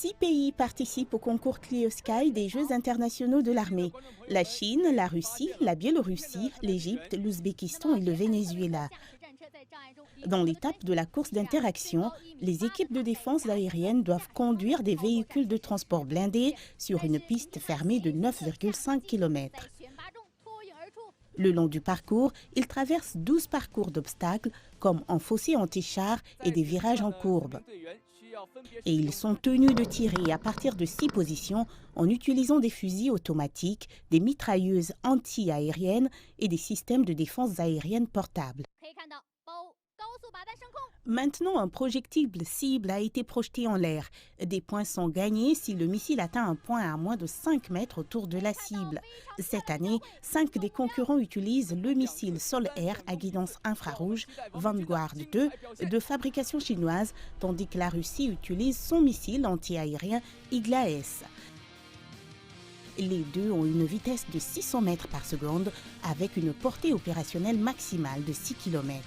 6 pays participent au concours Clear Sky des Jeux internationaux de l'armée. La Chine, la Russie, la Biélorussie, l'Égypte, l'Ouzbékistan et le Venezuela. Dans l'étape de la course d'interaction, les équipes de défense aérienne doivent conduire des véhicules de transport blindés sur une piste fermée de 9,5 km. Le long du parcours, ils traversent 12 parcours d'obstacles, comme un fossé anti-char et des virages en courbe. Et ils sont tenus de tirer à partir de 6 positions en utilisant des fusils automatiques, des mitrailleuses anti-aériennes et des systèmes de défense aérienne portables. Maintenant, un projectile cible a été projeté en l'air. Des points sont gagnés si le missile atteint un point à moins de 5 mètres autour de la cible. Cette année, 5 des concurrents utilisent le missile sol-air à guidance infrarouge Vanguard 2 de fabrication chinoise, tandis que la Russie utilise son missile anti-aérien Igla-S. Les deux ont une vitesse de 600 mètres par seconde avec une portée opérationnelle maximale de 6 km.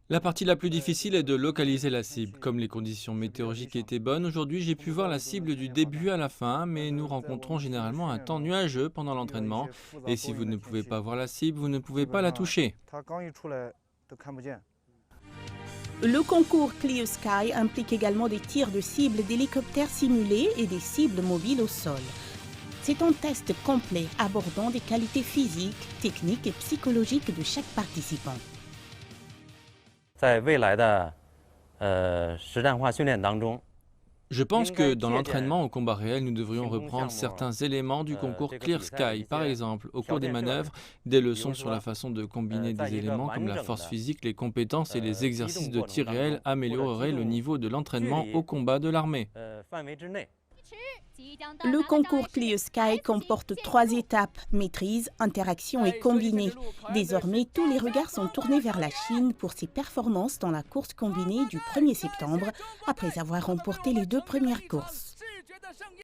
La partie la plus difficile est de localiser la cible. Comme les conditions météorologiques étaient bonnes, aujourd'hui j'ai pu voir la cible du début à la fin, mais nous rencontrons généralement un temps nuageux pendant l'entraînement. Et si vous ne pouvez pas voir la cible, vous ne pouvez pas la toucher. Le concours Clear Sky implique également des tirs de cibles d'hélicoptères simulés et des cibles mobiles au sol. C'est un test complet abordant des qualités physiques, techniques et psychologiques de chaque participant. Je pense que dans l'entraînement au combat réel, nous devrions reprendre certains éléments du concours Clear Sky. Par exemple, au cours des manœuvres, des leçons sur la façon de combiner des éléments comme la force physique, les compétences et les exercices de tir réel amélioreraient le niveau de l'entraînement au combat de l'armée. Le concours Clear Sky comporte 3 étapes, maîtrise, interaction et combinée. Désormais, tous les regards sont tournés vers la Chine pour ses performances dans la course combinée du 1er septembre, après avoir remporté les 2 premières courses.